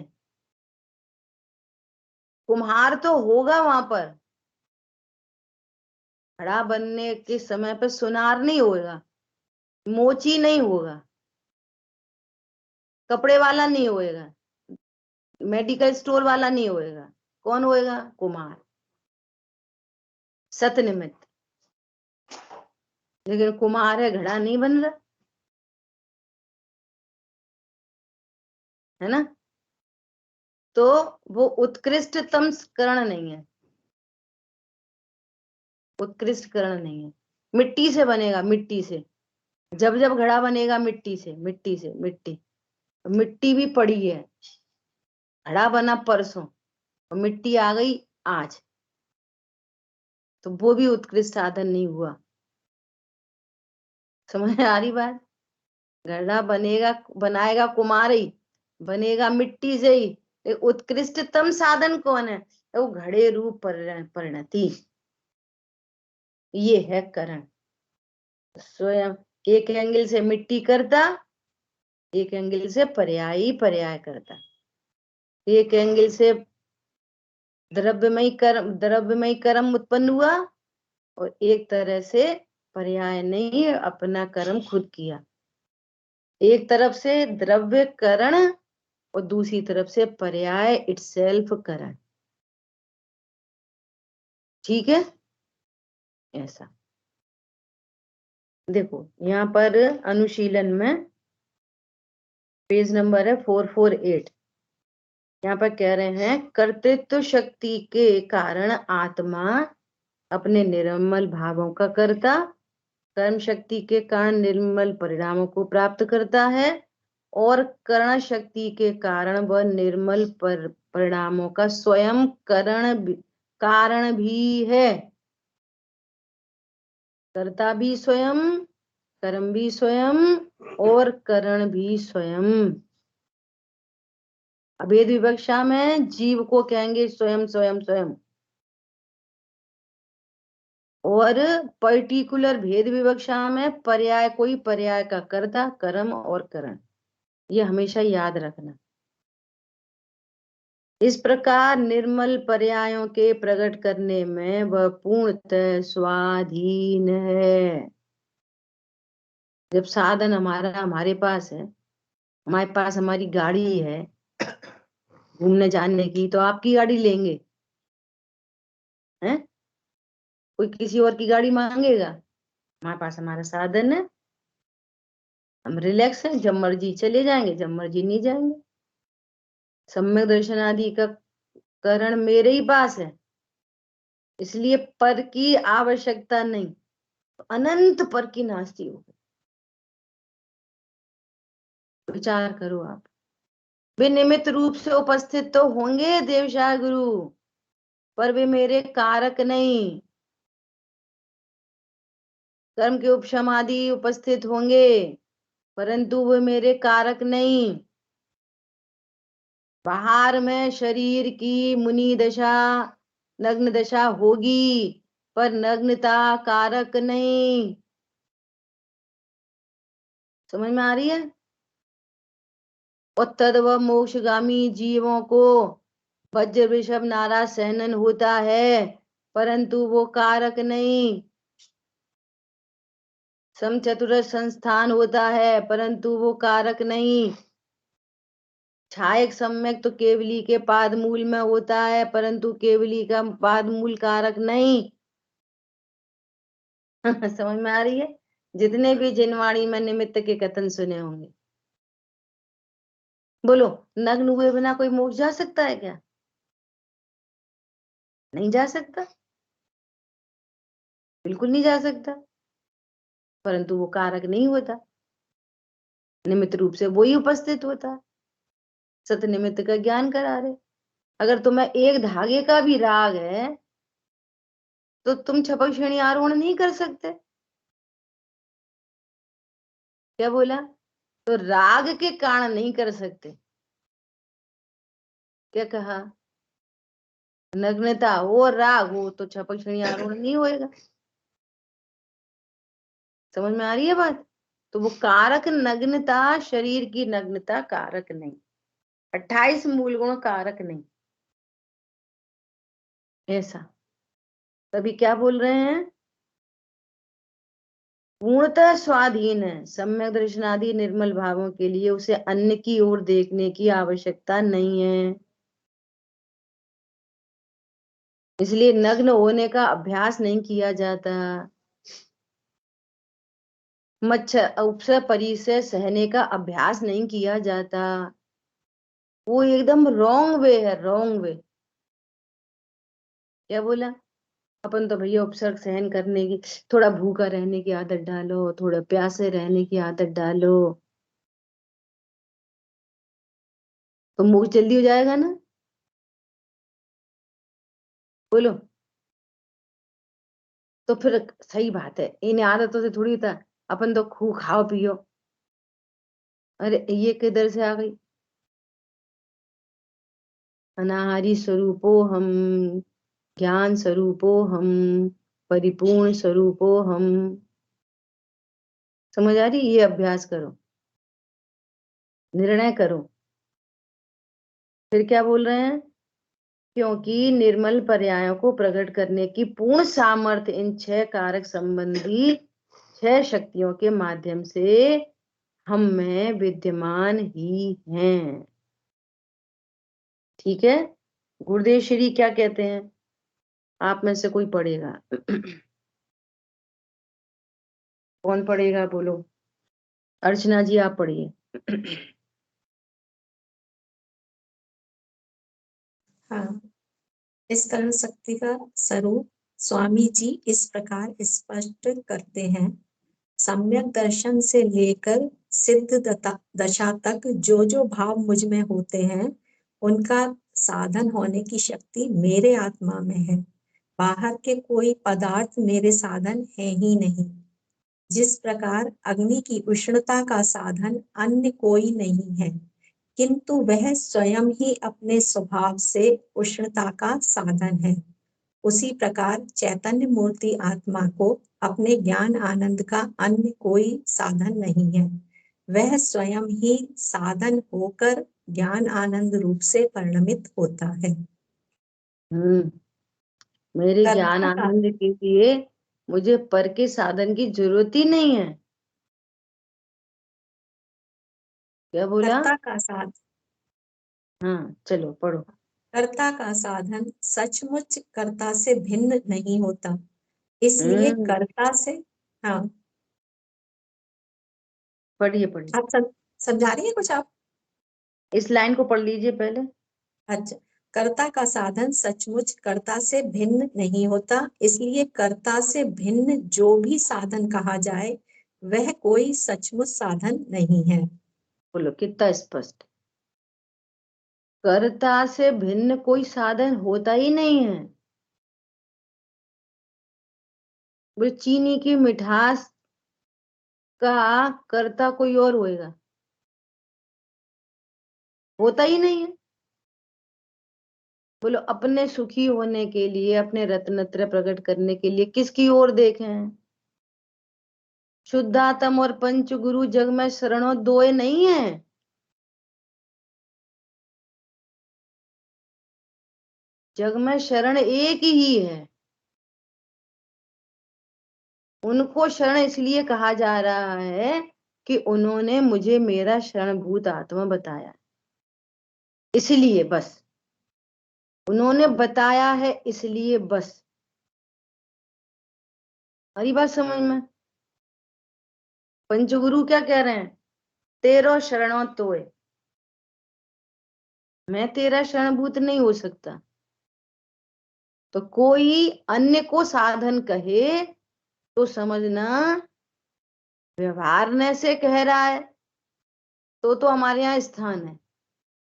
कुम्हार तो होगा वहां पर, घड़ा बनने के समय पे सुनार नहीं होगा, मोची नहीं होगा, कपड़े वाला नहीं होएगा, मेडिकल स्टोर वाला नहीं होएगा। कौन होएगा? कुम्हार, सतनिमित्त। लेकिन कुम्हार है, घड़ा नहीं बन रहा है ना। तो वो उत्कृष्टतम कर्ण नहीं है, उत्कृष्ट कर्ण नहीं है। मिट्टी से बनेगा, मिट्टी से। जब जब घड़ा बनेगा मिट्टी से, मिट्टी से, मिट्टी, मिट्टी भी पड़ी है। घड़ा बना परसों और मिट्टी आ गई आज, तो वो भी उत्कृष्ट साधन नहीं हुआ। समझ में आ रही बात? घड़ा बनेगा, बनाएगा कुम्हार ही, बनेगा मिट्टी से ही। उत्कृष्टतम साधन कौन है? वो घड़े रूप परिणति। ये है करण। स्वयं एक एंगल से मिट्टी कर्ता, एक एंगल से पर्यायी पर्याय करता, एक एंगल से द्रव्यमयी कर्म उत्पन्न हुआ, और एक तरह से पर्याय नहीं अपना कर्म खुद किया। एक तरफ से द्रव्य करण और दूसरी तरफ से पर्याय इटसेल्फ करण। ठीक है, ऐसा देखो यहाँ पर अनुशीलन में पेज नंबर है 448। यहाँ पर कह रहे हैं कर्तृत्व शक्ति के कारण आत्मा अपने निर्मल भावों का कर्ता, कर्म शक्ति के कारण निर्मल परिणामों को प्राप्त करता है, और करण शक्ति के कारण वह निर्मल परिणामों का स्वयं कारण भी है। कर्ता भी स्वयं, कर्म भी स्वयं, और करण भी स्वयं। अभेद विवक्षा में जीव को कहेंगे स्वयं स्वयं स्वयं, और पर्टिकुलर भेद विवक्षा में पर्याय कोई पर्याय का कर्ता, कर्म और करण। ये हमेशा याद रखना। इस प्रकार निर्मल पर्यायों के प्रकट करने में वह पूर्णतः स्वाधीन है। जब साधन हमारे पास है, हमारे पास हमारी गाड़ी है घूमने जाने की, तो आपकी गाड़ी लेंगे हैं? कोई किसी और की गाड़ी मांगेगा? हमारे पास हमारा साधन है, हम रिलैक्स हैं, जब मर्जी चले जाएंगे, जब मर्जी नहीं जाएंगे। सम्यक दर्शन आदि का करण मेरे ही पास है, इसलिए पर की आवश्यकता नहीं। अनंत पर की नास्ती हो गई। विचार करो आप। वे निमित्त रूप से उपस्थित तो होंगे देवशाह गुरु, पर वे मेरे कारक नहीं। कर्म के उपशम आदि उपस्थित होंगे, परंतु वे मेरे कारक नहीं। बाहर में शरीर की मुनि दशा, नग्न दशा होगी, पर नग्नता कारक नहीं। समझ में आ रही है? और तद्व मोक्षगामी जीवों को वज्र वृषभ नारा सहनन होता है, परंतु वो कारक नहीं। सम चतुरस संस्थान होता है, परंतु वो कारक नहीं। छायक सम्यक तो केवली के पाद मूल में होता है, परंतु केवली का पाद मूल कारक नहीं। समझ में आ रही है? जितने भी जिनवाणी में निमित्त के कथन सुने होंगे, बोलो नग्न हुए बिना कोई मोक्ष जा सकता है क्या? नहीं जा सकता, बिल्कुल नहीं जा सकता, परंतु वो कारक नहीं होता, निमित्त रूप से वो ही उपस्थित होता है। सत निमित्त का ज्ञान करा रहे। अगर तुम्हें एक धागे का भी राग है तो तुम छपक श्रेणी आरोहण नहीं कर सकते। क्या बोला? तो राग के कारण नहीं कर सकते। क्या कहा? नग्नता हो, राग हो, तो छपक श्रेणी आरोहण नहीं होएगा। समझ में आ रही है बात? तो वो कारक नग्नता, शरीर की नग्नता कारक नहीं, 28 मूल गुण कारक नहीं। ऐसा तभी क्या बोल रहे हैं? पूर्णतः स्वाधीन है। सम्यक दर्शन आदि निर्मल भावों के लिए उसे अन्य की ओर देखने की आवश्यकता नहीं है। इसलिए नग्न होने का अभ्यास नहीं किया जाता। मच्छर उपसे परिसर सहने का अभ्यास नहीं किया जाता। वो एकदम रॉन्ग वे है, रॉन्ग वे। क्या बोला? अपन तो भैया उपसर्ग सहन करने की, थोड़ा भूखा रहने की आदत डालो, थोड़ा प्यासे रहने की आदत डालो, तो मुंह जल्दी हो जाएगा ना। बोलो। तो फिर सही बात है, इन आदतों से थोड़ी था। अपन तो खूब खाओ पियो। अरे ये किधर से आ गई? अनाहारी स्वरूपो हम, ज्ञान स्वरूपो हम, परिपूर्ण स्वरूपो हम। समझ आ रही? ये अभ्यास करो, निर्णय करो। फिर क्या बोल रहे हैं? क्योंकि निर्मल पर्यायों को प्रकट करने की पूर्ण सामर्थ्य इन 6 कारक संबंधी 6 शक्तियों के माध्यम से हम में विद्यमान ही हैं। ठीक है? गुरुदेव श्री क्या कहते हैं? आप में से कोई पढ़ेगा? कौन पढ़ेगा बोलो? अर्चना जी आप पढ़िए। हाँ, इस करण शक्ति का स्वरूप स्वामी जी इस प्रकार स्पष्ट करते हैं। सम्यक दर्शन से लेकर सिद्ध दशा तक जो जो भाव मुझ में होते हैं उनका साधन होने की शक्ति मेरे आत्मा में है। बाहर के कोई पदार्थ मेरे साधन है ही नहीं। जिस प्रकार अग्नि की उष्णता का साधन अन्य कोई नहीं है, किंतु वह स्वयं ही अपने स्वभाव से उष्णता का साधन है, उसी प्रकार चैतन्य मूर्ति आत्मा को अपने ज्ञान आनंद का अन्य कोई साधन नहीं है। वह स्वयं ही साधन होकर ज्ञान आनंद रूप से परिणमित होता है। मेरे ज्ञान कर्ता का आनंद के लिए मुझे पर के साधन की जरूरत ही नहीं है। क्या बोला? कर्ता का साधन हाँ चलो पढ़ो। कर्ता का साधन सचमुच कर्ता से भिन्न नहीं होता, इसलिए कर्ता से हाँ पढ़िए पढ़िए। आप समझा रही है कुछ आप? इस लाइन को पढ़ लीजिए पहले। अच्छा, कर्ता का साधन सचमुच कर्ता से भिन्न नहीं होता, इसलिए कर्ता से भिन्न जो भी साधन कहा जाए वह कोई सचमुच साधन नहीं है। बोलो कितना स्पष्ट। कर्ता से भिन्न कोई साधन होता ही नहीं है। बोले चीनी की मिठास का कर्ता कोई और होएगा? होता ही नहीं है। बोलो अपने सुखी होने के लिए, अपने रत्नत्र प्रकट करने के लिए किसकी ओर देखें हैं? शुद्धात्म और पंच गुरु जग में शरणों दोए नहीं है। जग में शरण एक ही है। उनको शरण इसलिए कहा जा रहा है कि उन्होंने मुझे मेरा शरणभूत आत्मा बताया, इसलिए बस। उन्होंने बताया है इसलिए बस। हरी बात समझ में? पंचगुरु क्या कह रहे हैं? तेरो शरणों तोय। मैं तेरा शरणभूत नहीं हो सकता। तो कोई अन्य को साधन कहे तो समझना व्यवहारने से कह रहा है तो हमारे यहाँ स्थान है,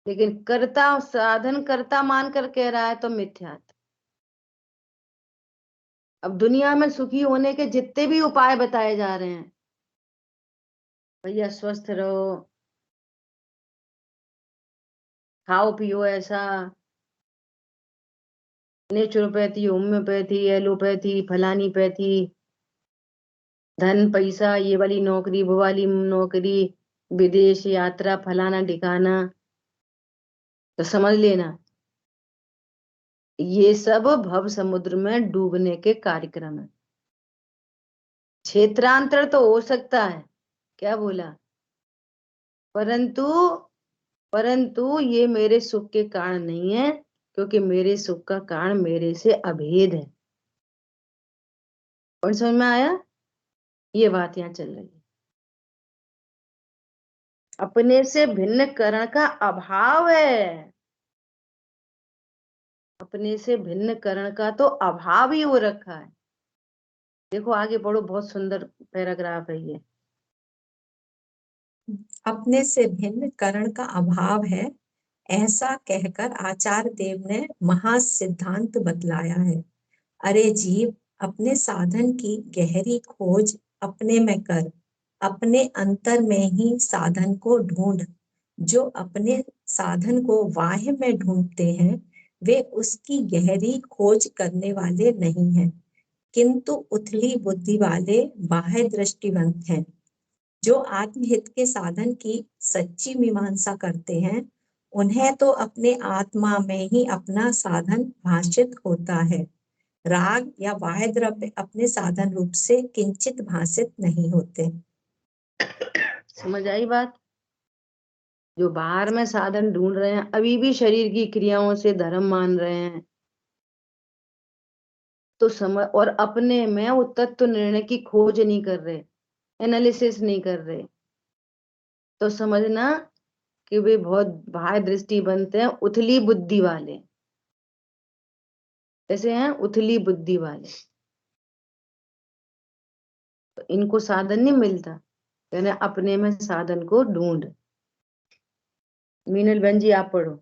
लेकिन कर्ता साधन कर्ता मानकर कह रहा है तो मिथ्यात्व। अब दुनिया में सुखी होने के जितने भी उपाय बताए जा रहे हैं, भैया स्वस्थ रहो, खाओ पियो ऐसा, नेचुरोपैथी, होम्योपैथी, एलोपैथी, फलानी पैथी, धन पैसा, ये वाली नौकरी, वो वाली नौकरी, विदेश यात्रा, फलाना ठिकाना, तो समझ लेना ये सब भव समुद्र में डूबने के कार्यक्रम है। क्षेत्रांतर तो हो सकता है, क्या बोला, परंतु ये मेरे सुख के कारण नहीं है, क्योंकि मेरे सुख का कारण मेरे से अभेद है। और समझ में आया? ये बात यहाँ चल रही है। अपने से भिन्न करण का अभाव है। अपने से भिन्न करण का तो अभाव ही हो रखा है। देखो आगे पढ़ो, बहुत सुंदर पैराग्राफ है ये। अपने से भिन्न करण का अभाव है, ऐसा कहकर आचार्य देव ने महासिद्धांत बतलाया है। अरे जीव, अपने साधन की गहरी खोज अपने में कर, अपने अंतर में ही साधन को ढूंढ। जो अपने साधन को बाह्य में ढूंढते हैं वे उसकी गहरी खोज करने वाले नहीं हैं। किंतु उथली बुद्धि वाले बाह्य दृष्टिवंत हैं। जो आत्महित के साधन की सच्ची मीमांसा करते हैं, उन्हें तो अपने आत्मा में ही अपना साधन भाषित होता है। राग या बाह्य द्रव्य अपने साधन रूप से किंचित भाषित नहीं होते। समझ आई बात? जो बाहर में साधन ढूंढ रहे हैं, अभी भी शरीर की क्रियाओं से धर्म मान रहे हैं, तो समझ, और अपने में वो तत्व निर्णय की खोज नहीं कर रहे, एनालिसिस नहीं कर रहे, तो समझना कि वे बहुत बाह्य दृष्टि बनते हैं, उथली बुद्धि वाले। कैसे हैं? उथली बुद्धि वाले। तो इनको साधन नहीं मिलता, यानी अपने में साधन को ढूंढ। मीनल बहन जी आप पढ़ो।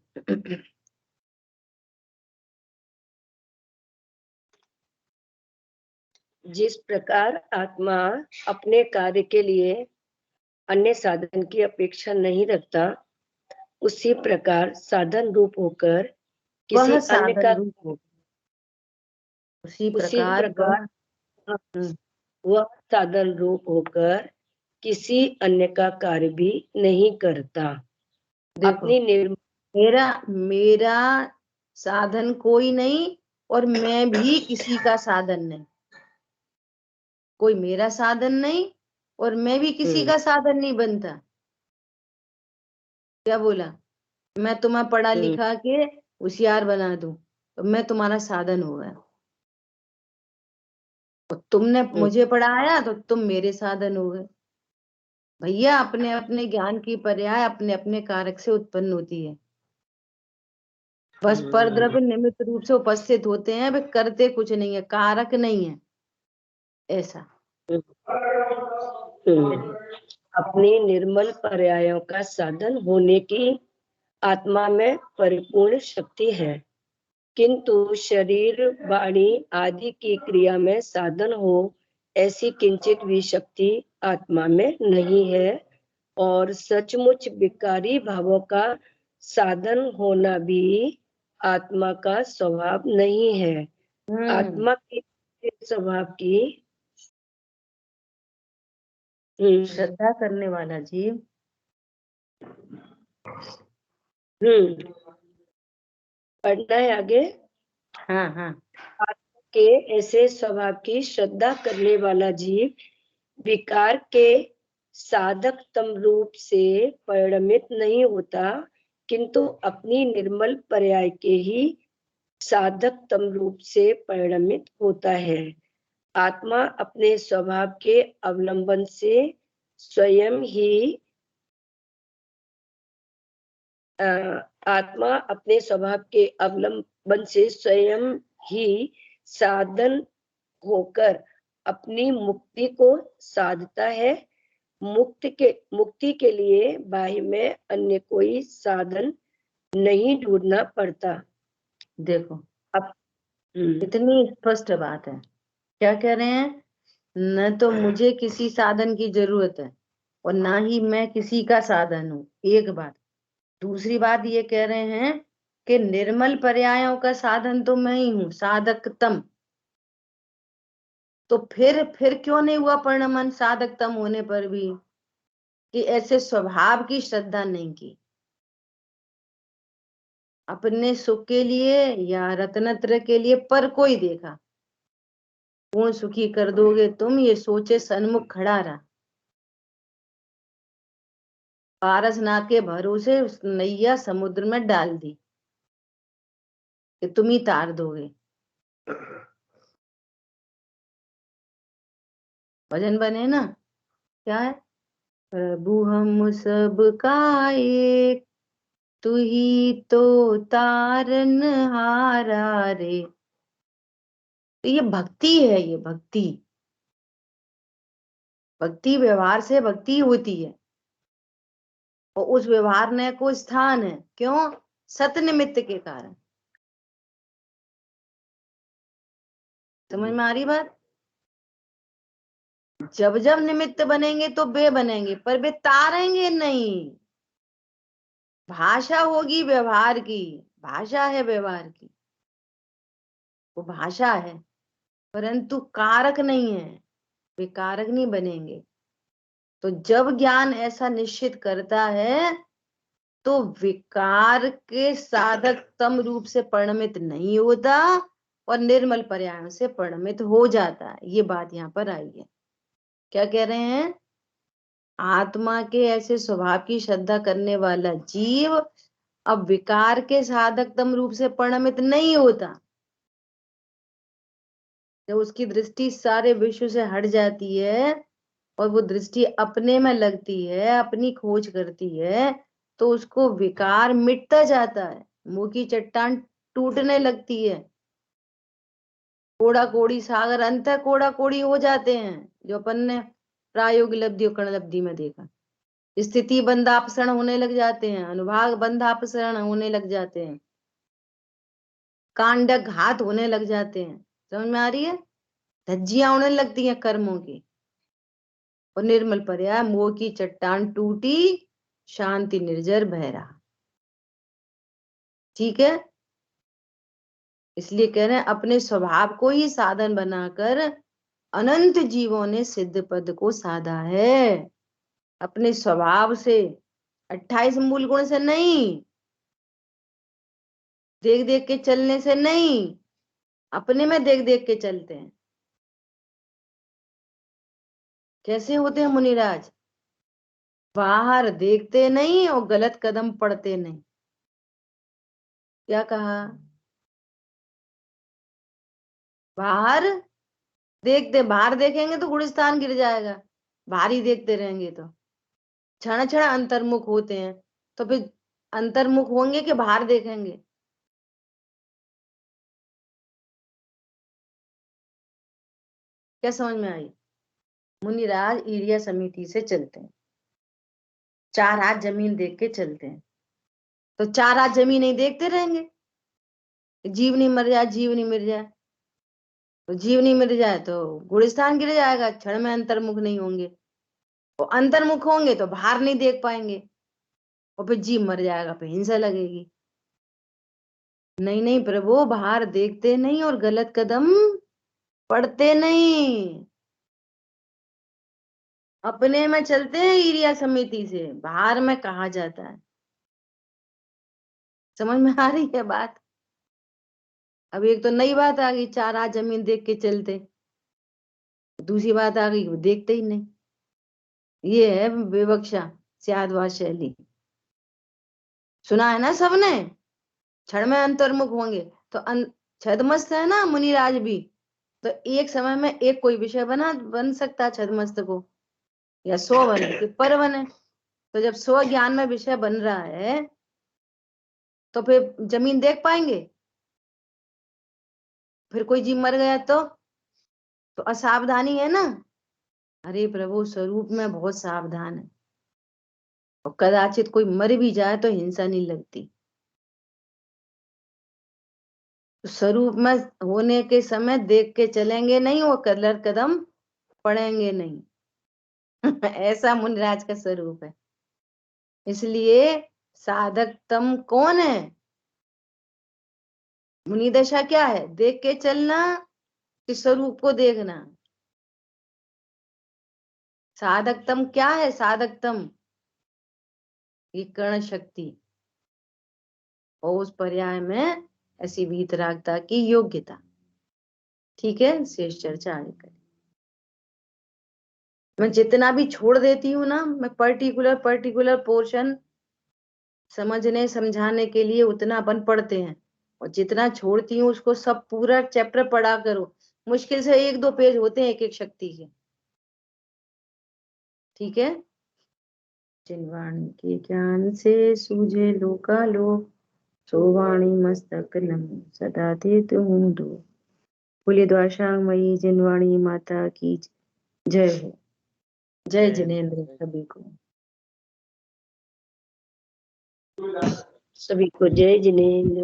जिस प्रकार आत्मा अपने कार्य के लिए अन्य साधन की अपेक्षा नहीं रखता, उसी प्रकार साधन रूप होकर किसी वह अन्य साधन का रूप हो, उसी प्रकार वह साधन रूप होकर किसी अन्य का कार्य भी नहीं करता। देखो, मेरा साधन कोई नहीं और मैं भी किसी का साधन नहीं। कोई मेरा साधन नहीं और मैं भी किसी का साधन नहीं बनता। क्या बोला? मैं तुम्हें पढ़ा लिखा के होशियार बना दूं तो मैं तुम्हारा साधन हो गया, और तुमने मुझे पढ़ाया तो तुम मेरे साधन हो गए। भैया अपने अपने ज्ञान की पर्याय अपने अपने कारक से उत्पन्न होती है। बस पर द्रव्य निमित्त रूप से उपस्थित होते हैं, वे करते कुछ नहीं है, कारक नहीं है ऐसा। अपनी निर्मल पर्यायों का साधन होने की आत्मा में परिपूर्ण शक्ति है, किंतु शरीर वाणी आदि की क्रिया में साधन हो ऐसी किंचित भी शक्ति आत्मा में नहीं है। और सचमुच विकारी भावों का साधन होना भी आत्मा का स्वभाव नहीं है। आत्मा के स्वभाव की श्रद्धा करने वाला जीव पढ़ना है आगे। हाँ हाँ, आत्मा के ऐसे स्वभाव की श्रद्धा करने वाला जीव विकार के साधक तम रूप से परिणमित नहीं होता, किंतु अपनी निर्मल पर्याय के ही साधक तम रूप से परिणमित होता है। आत्मा अपने स्वभाव के अवलंबन से स्वयं ही आत्मा अपने स्वभाव के अवलंबन से स्वयं ही साधन होकर अपनी मुक्ति को साधता है। मुक्ति के लिए बाह्य में अन्य कोई साधन नहीं ढूंढना पड़ता। देखो अब इतनी स्पष्ट बात है। क्या कह रहे हैं? न तो मुझे किसी साधन की जरूरत है और ना ही मैं किसी का साधन हूं, एक बात। दूसरी बात ये कह रहे हैं कि निर्मल पर्यायों का साधन तो मैं ही हूं, साधकतम। तो फिर क्यों नहीं हुआ परिणमन साधकतम होने पर भी, कि ऐसे स्वभाव की श्रद्धा नहीं की। अपने सुख के लिए या रत्नत्र के लिए पर कोई देखा, कौन सुखी कर दोगे तुम, ये सोचे सन्मुख खड़ा रहा। पारस नाग के भरोसे उस नैया समुद्र में डाल दी कि तुम ही तार दोगे। भजन बने ना, क्या है? प्रभु हम सब का एक, तू ही तो तारन हारा रे। तो ये भक्ति है, ये भक्ति। भक्ति व्यवहार से भक्ति होती है, और उस व्यवहार ने को स्थान है। क्यों? सत निमित्त के कारण। समझ में आ रही बात? जब जब निमित्त बनेंगे तो वे बनेंगे, पर वे तारेंगे नहीं। भाषा होगी व्यवहार की, भाषा है व्यवहार की, वो भाषा है, परंतु कारक नहीं है, वे कारक नहीं बनेंगे। तो जब ज्ञान ऐसा निश्चित करता है तो विकार के साधकतम रूप से परिणमित नहीं होता और निर्मल पर्यायों से परिणमित हो जाता है। ये बात यहाँ पर आई है। क्या कह रहे हैं? आत्मा के ऐसे स्वभाव की श्रद्धा करने वाला जीव अब विकार के साधकतम रूप से परिणमित नहीं होता। जब उसकी दृष्टि सारे विश्व से हट जाती है और वो दृष्टि अपने में लगती है, अपनी खोज करती है, तो उसको विकार मिटता जाता है, मुंह की चट्टान टूटने लगती है, कोड़ा कोड़ी सागर अंत कोड़ा कोड़ी हो जाते हैं, जो अपन ने प्रायोगिक लब्धि और कण लब्धि में देखा। स्थिति बंधापसरण होने लग जाते हैं, अनुभाग बंधापसरण होने लग जाते हैं, कांडक घात होने लग जाते हैं। समझ में आ रही है? धज्जियां उड़ने लगती हैं कर्मों की। और निर्मल पर्याय मोह की चट्टान टूटी, शांति निर्जर बह रहा। ठीक है? इसलिए कह रहे हैं अपने स्वभाव को ही साधन बनाकर अनंत जीवों ने सिद्ध पद को साधा है। अपने स्वभाव से, 28 मूल गुण से नहीं, देख देख के चलने से नहीं, अपने में देख देख के चलते हैं। कैसे होते हैं मुनिराज? बाहर देखते नहीं और गलत कदम पड़ते नहीं। क्या कहा? बाहर देखते, बाहर देखेंगे तो गुलिस्तान गिर जाएगा, बाहर ही देखते रहेंगे तो। क्षण क्षण अंतर्मुख होते हैं, तो फिर अंतर्मुख होंगे कि बाहर देखेंगे? क्या समझ में आई? मुनिराज एरिया समिति से चलते हैं, 4 हाथ जमीन देख के चलते हैं, तो 4 हाथ जमीन नहीं देखते रहेंगे? जीव नहीं मर जाए, जीव नहीं मर जाए, तो जीव नहीं मर जाए तो गुलिस्तान गिर जाएगा। क्षण में अंतर्मुख नहीं होंगे, तो अंतर्मुख होंगे तो बाहर नहीं देख पाएंगे, और फिर जीव मर जाएगा, फिर हिंसा लगेगी। नहीं नहीं प्रभु, बाहर देखते नहीं और गलत कदम पड़ते नहीं, अपने में चलते हैं एरिया समिति से, बाहर में कहा जाता है। समझ में आ रही है बात? अब एक तो नई बात आ गई, 4 हाथ जमीन देख के चलते। दूसरी बात आ गई, वो देखते ही नहीं। ये है विवक्षा स्याद्वाद शैली। सुना है ना सबने? क्षण में अंतर्मुख होंगे तो छदमस्त है ना मुनिराज भी, तो एक समय में एक कोई विषय बन सकता है छदमस्त को, या 100 बने कि पर बने। तो जब 100 ज्ञान में विषय बन रहा है तो फिर जमीन देख पाएंगे? फिर कोई जीव मर गया तो असावधानी है ना। अरे प्रभु स्वरूप में बहुत सावधान है, और कदाचित कोई मर भी जाए तो हिंसा नहीं लगती। स्वरूप में होने के समय देख के चलेंगे नहीं, वो कलर कदम पड़ेंगे नहीं। ऐसा मुनिराज का स्वरूप है। इसलिए साधकतम कौन है? मुनि दशा क्या है? देख के चलना कि स्वरूप को देखना? साधकतम क्या है? साधकतम ये कर्ण शक्ति, और उस पर्याय में ऐसी वीतरागता की योग्यता। ठीक है, शेष चर्चा आगे करें। मैं जितना भी छोड़ देती हूँ ना, मैं पर्टिकुलर पोर्शन समझने समझाने के लिए उतना अपन पढ़ते हैं, और जितना छोड़ती हूँ उसको सब पूरा चैप्टर पढ़ा करो। मुश्किल से 1-2 पेज होते हैं एक एक शक्ति के। ठीक है? जिनवाणी के ज्ञान से सूझे लोकालोक, सो वाणी मस्तक नमो सदा दे तुम दो। बोलिए द्वाशांगमयी जिनवाणी माता की जय हो। जय जिनेन्द्र सभी को। सभी को जय जिनेन्द्र।